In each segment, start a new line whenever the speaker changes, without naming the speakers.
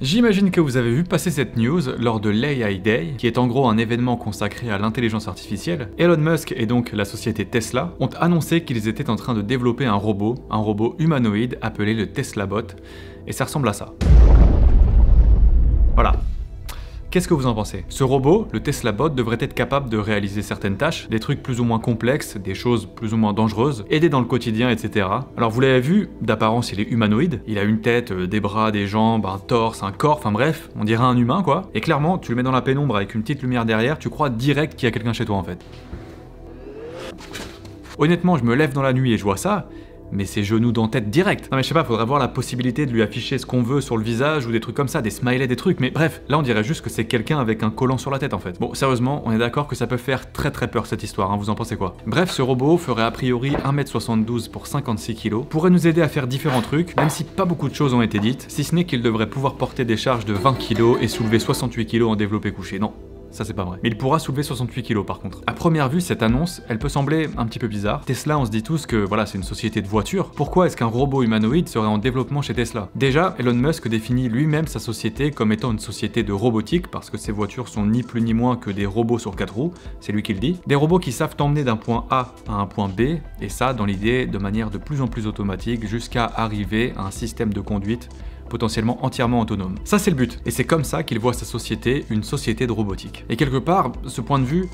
J'imagine que vous avez vu passer cette news lors de l'AI Day, qui est en gros un événement consacré à l'intelligence artificielle. Elon Musk et donc la société Tesla ont annoncé qu'ils étaient en train de développer un robot humanoïde appelé le Tesla Bot, et ça ressemble à ça. Voilà. Qu'est-ce que vous en pensez? Ce robot, le Tesla Bot, devrait être capable de réaliser certaines tâches, des trucs plus ou moins complexes, des choses plus ou moins dangereuses, aider dans le quotidien, etc. Alors vous l'avez vu, d'apparence il est humanoïde, il a une tête, des bras, des jambes, un torse, un corps, enfin bref, on dirait un humain quoi. Et clairement, tu le mets dans la pénombre avec une petite lumière derrière, tu crois direct qu'il y a quelqu'un chez toi en fait. Honnêtement, je me lève dans la nuit et je vois ça, mais c'est genoux d'en-tête direct. Non mais je sais pas, faudrait voir la possibilité de lui afficher ce qu'on veut sur le visage ou des trucs comme ça, des smileys, des trucs, mais bref, là on dirait juste que c'est quelqu'un avec un collant sur la tête en fait. Bon, sérieusement, on est d'accord que ça peut faire très peur cette histoire, hein, vous en pensez quoi? Bref, ce robot ferait a priori 1m72 pour 56 kg, pourrait nous aider à faire différents trucs, même si pas beaucoup de choses ont été dites, si ce n'est qu'il devrait pouvoir porter des charges de 20 kg et soulever 68 kg en développé couché. Non. Ça c'est pas vrai. Mais il pourra soulever 68 kg par contre. À première vue, cette annonce, elle peut sembler un petit peu bizarre. Tesla, on se dit tous que voilà, c'est une société de voitures. Pourquoi est-ce qu'un robot humanoïde serait en développement chez Tesla? Déjà, Elon Musk définit lui-même sa société comme étant une société de robotique, parce que ses voitures sont ni plus ni moins que des robots sur 4 roues, c'est lui qui le dit. Des robots qui savent t'emmener d'un point A à un point B, et ça, dans l'idée, de manière de plus en plus automatique, jusqu'à arriver à un système de conduite potentiellement entièrement autonome. Ça c'est le but, et c'est comme ça qu'il voit sa société, une société de robotique. Et quelque part, ce point de vue,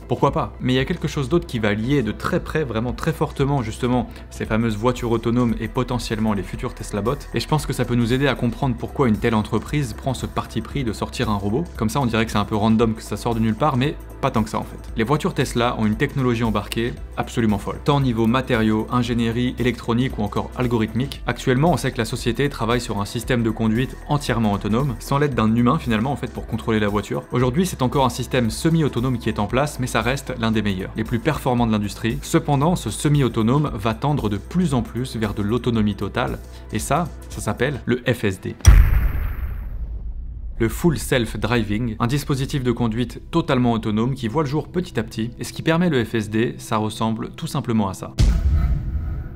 pourquoi pas? Mais il y a quelque chose d'autre qui va lier de très près, vraiment très fortement justement, ces fameuses voitures autonomes et potentiellement les futurs Tesla Bots, et je pense que ça peut nous aider à comprendre pourquoi une telle entreprise prend ce parti pris de sortir un robot. Comme ça on dirait que c'est un peu random, que ça sort de nulle part, mais pas tant que ça en fait. Les voitures Tesla ont une technologie embarquée absolument folle, tant au niveau matériaux, ingénierie, électronique ou encore algorithmique. Actuellement on sait que la société travaille sur un système de conduite entièrement autonome, sans l'aide d'un humain finalement en fait pour contrôler la voiture. Aujourd'hui c'est encore un système semi-autonome qui est en place, mais ça reste l'un des meilleurs, les plus performants de l'industrie. Cependant, ce semi-autonome va tendre de plus en plus vers de l'autonomie totale, et ça s'appelle le FSD. Le Full Self Driving, un dispositif de conduite totalement autonome qui voit le jour petit à petit, et ce qui permet le FSD, ça ressemble tout simplement à ça.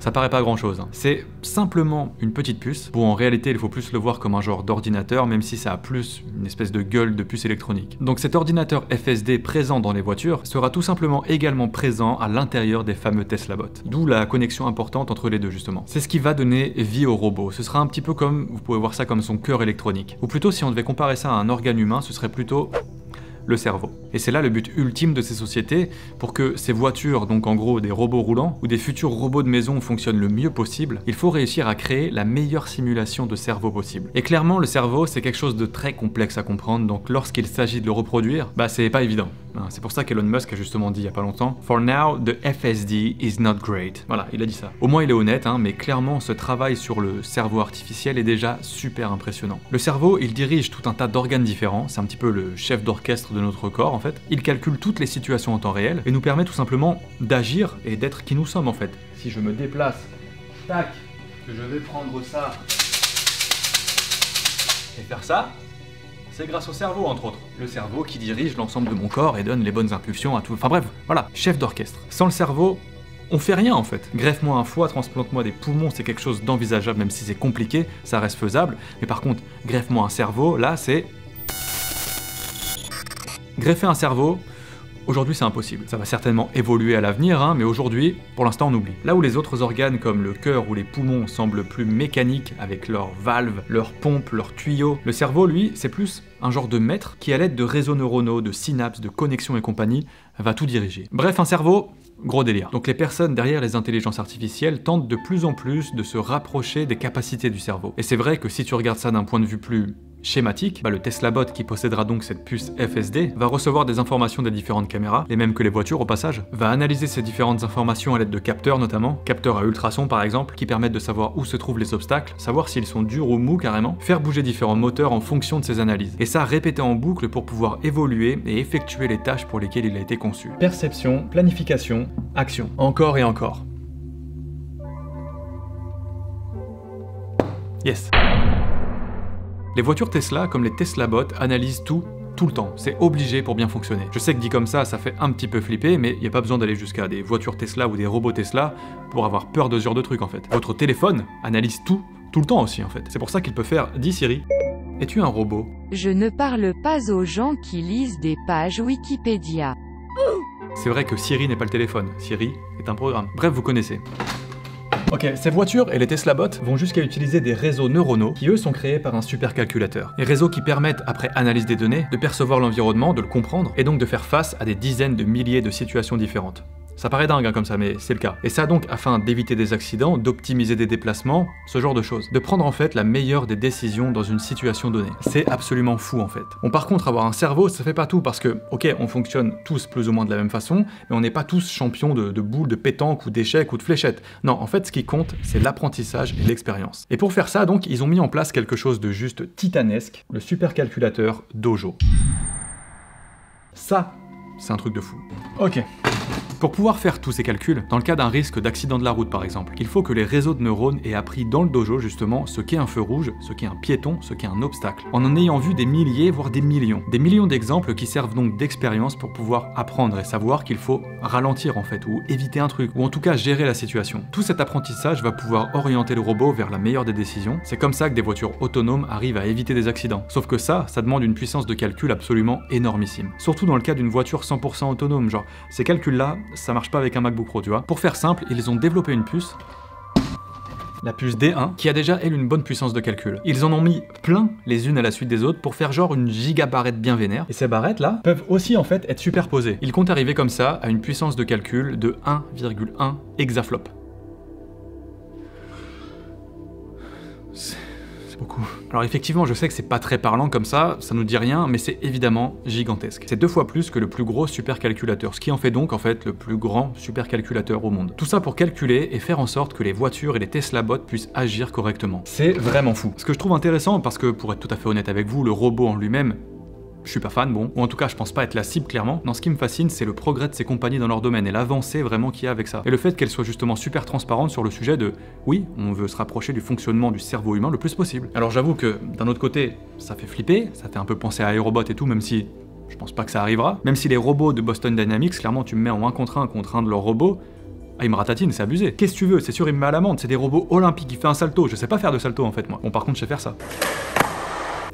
Ça paraît pas grand chose, hein. C'est simplement une petite puce, où en réalité il faut plus le voir comme un genre d'ordinateur, même si ça a plus une espèce de gueule de puce électronique. Donc cet ordinateur FSD présent dans les voitures sera tout simplement également présent à l'intérieur des fameux Tesla Bots. D'où la connexion importante entre les deux justement. C'est ce qui va donner vie au robot. Ce sera un petit peu comme, vous pouvez voir ça comme son cœur électronique. Ou plutôt si on devait comparer ça à un organe humain, ce serait plutôt le cerveau. Et c'est là le but ultime de ces sociétés, pour que ces voitures, donc en gros des robots roulants, ou des futurs robots de maison fonctionnent le mieux possible, il faut réussir à créer la meilleure simulation de cerveau possible. Et clairement, le cerveau, c'est quelque chose de très complexe à comprendre, donc lorsqu'il s'agit de le reproduire, bah c'est pas évident. C'est pour ça qu'Elon Musk a justement dit il y a pas longtemps « For now, the FSD is not great ». Voilà, il a dit ça. Au moins il est honnête, hein, mais clairement ce travail sur le cerveau artificiel est déjà super impressionnant. Le cerveau, il dirige tout un tas d'organes différents, c'est un petit peu le chef d'orchestre de notre corps en fait. Il calcule toutes les situations en temps réel et nous permet tout simplement d'agir et d'être qui nous sommes en fait. Si je me déplace, tac, que je vais prendre ça et faire ça, c'est grâce au cerveau, entre autres. Le cerveau qui dirige l'ensemble de mon corps et donne les bonnes impulsions à tout. Enfin bref, voilà, chef d'orchestre. Sans le cerveau, on fait rien en fait. Greffe-moi un foie, transplante-moi des poumons, c'est quelque chose d'envisageable, même si c'est compliqué, ça reste faisable. Mais par contre, greffe-moi un cerveau, là c'est... Greffer un cerveau, aujourd'hui c'est impossible. Ça va certainement évoluer à l'avenir, hein, mais aujourd'hui, pour l'instant on oublie. Là où les autres organes comme le cœur ou les poumons semblent plus mécaniques avec leurs valves, leurs pompes, leurs tuyaux, le cerveau lui, c'est plus un genre de maître qui à l'aide de réseaux neuronaux, de synapses, de connexions et compagnie, va tout diriger. Bref, un cerveau... Gros délire. Donc les personnes derrière les intelligences artificielles tentent de plus en plus de se rapprocher des capacités du cerveau. Et c'est vrai que si tu regardes ça d'un point de vue plus schématique, le Tesla Bot qui possédera donc cette puce FSD va recevoir des informations des différentes caméras, les mêmes que les voitures au passage, va analyser ces différentes informations à l'aide de capteurs notamment, capteurs à ultrasons par exemple, qui permettent de savoir où se trouvent les obstacles, savoir s'ils sont durs ou mous carrément, faire bouger différents moteurs en fonction de ces analyses. Et ça répété en boucle pour pouvoir évoluer et effectuer les tâches pour lesquelles il a été conçu. Perception, planification, action. Encore et encore. Yes. Les voitures Tesla, comme les Tesla Bots, analysent tout le temps. C'est obligé pour bien fonctionner. Je sais que dit comme ça fait un petit peu flipper, mais il n'y a pas besoin d'aller jusqu'à des voitures Tesla ou des robots Tesla pour avoir peur de ce genre de truc en fait. Votre téléphone analyse tout le temps aussi en fait. C'est pour ça qu'il peut faire « Dis Siri ». Es-tu un robot?
Je ne parle pas aux gens qui lisent des pages Wikipédia.
C'est vrai que Siri n'est pas le téléphone, Siri est un programme. Bref, vous connaissez. Ok, ces voitures et les Tesla bots vont jusqu'à utiliser des réseaux neuronaux qui eux sont créés par un supercalculateur. Des réseaux qui permettent, après analyse des données, de percevoir l'environnement, de le comprendre, et donc de faire face à des dizaines de milliers de situations différentes. Ça paraît dingue hein, comme ça, mais c'est le cas. Et ça donc afin d'éviter des accidents, d'optimiser des déplacements, ce genre de choses. De prendre en fait la meilleure des décisions dans une situation donnée. C'est absolument fou en fait. Bon par contre, avoir un cerveau, ça fait pas tout parce que, ok, on fonctionne tous plus ou moins de la même façon, mais on n'est pas tous champions de boules, de pétanque ou d'échecs ou de fléchettes. Non, en fait, ce qui compte, c'est l'apprentissage et l'expérience. Et pour faire ça, donc, ils ont mis en place quelque chose de juste titanesque, le supercalculateur Dojo. Ça, c'est un truc de fou. Ok. Pour pouvoir faire tous ces calculs, dans le cas d'un risque d'accident de la route par exemple, il faut que les réseaux de neurones aient appris dans le dojo justement ce qu'est un feu rouge, ce qu'est un piéton, ce qu'est un obstacle, en ayant vu des milliers voire des millions d'exemples qui servent donc d'expérience pour pouvoir apprendre et savoir qu'il faut ralentir en fait, ou éviter un truc, ou en tout cas gérer la situation. Tout cet apprentissage va pouvoir orienter le robot vers la meilleure des décisions, c'est comme ça que des voitures autonomes arrivent à éviter des accidents. Sauf que ça demande une puissance de calcul absolument énormissime. Surtout dans le cas d'une voiture 100% autonome, genre ces calculs-là, ça marche pas avec un MacBook Pro, tu vois. Pour faire simple, ils ont développé une puce, la puce D1, qui a déjà, elle, une bonne puissance de calcul. Ils en ont mis plein, les unes à la suite des autres, pour faire genre une gigabarrette bien vénère. Et ces barrettes-là peuvent aussi, en fait, être superposées. Ils comptent arriver comme ça à une puissance de calcul de 1,1 hexaflop. Beaucoup. Alors effectivement, je sais que c'est pas très parlant comme ça nous dit rien, mais c'est évidemment gigantesque. C'est 2 fois plus que le plus gros supercalculateur, ce qui en fait donc en fait le plus grand supercalculateur au monde. Tout ça pour calculer et faire en sorte que les voitures et les Tesla bots puissent agir correctement. C'est vraiment fou. Ce que je trouve intéressant, parce que pour être tout à fait honnête avec vous, le robot en lui-même, je suis pas fan, bon, ou en tout cas je pense pas être la cible clairement. Non, ce qui me fascine, c'est le progrès de ces compagnies dans leur domaine et l'avancée vraiment qu'il y a avec ça. Et le fait qu'elles soient justement super transparentes sur le sujet de oui, on veut se rapprocher du fonctionnement du cerveau humain le plus possible. Alors j'avoue que d'un autre côté, ça fait flipper, ça fait un peu penser à iRobot et tout, même si je pense pas que ça arrivera. Même si les robots de Boston Dynamics, clairement tu me mets en 1 contre 1 de leurs robots, ah, il me ratatine, c'est abusé. Qu'est-ce que tu veux? C'est sûr, il me met à l'amende, c'est des robots olympiques, il fait un salto, je sais pas faire de salto en fait moi. Bon par contre, je sais faire ça.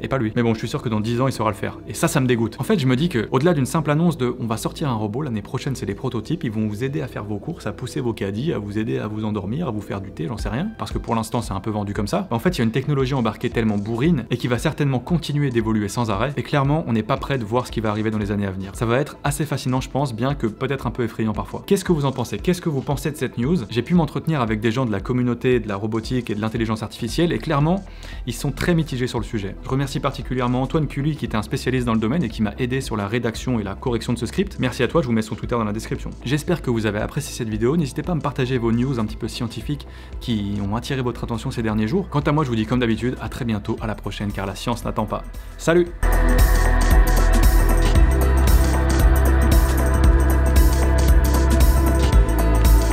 Et pas lui. Mais bon, je suis sûr que dans 10 ans, il saura le faire. Et ça me dégoûte. En fait, je me dis que, au-delà d'une simple annonce de on va sortir un robot, l'année prochaine, c'est des prototypes, ils vont vous aider à faire vos courses, à pousser vos caddies, à vous aider à vous endormir, à vous faire du thé, j'en sais rien. Parce que pour l'instant, c'est un peu vendu comme ça. En fait, il y a une technologie embarquée tellement bourrine et qui va certainement continuer d'évoluer sans arrêt. Et clairement, on n'est pas prêt de voir ce qui va arriver dans les années à venir. Ça va être assez fascinant, je pense, bien que peut-être un peu effrayant parfois. Qu'est-ce que vous en pensez? Qu'est-ce que vous pensez de cette news? J'ai pu m'entretenir avec des gens de la communauté de la robotique et de l'intelligence artificielle et clairement, ils sont très mitigés sur le sujet. Je remercie particulièrement Antoine Cully qui était un spécialiste dans le domaine et qui m'a aidé sur la rédaction et la correction de ce script. Merci à toi, je vous mets son Twitter dans la description. J'espère que vous avez apprécié cette vidéo, n'hésitez pas à me partager vos news un petit peu scientifiques qui ont attiré votre attention ces derniers jours. Quant à moi, je vous dis comme d'habitude, à très bientôt, à la prochaine car la science n'attend pas. Salut!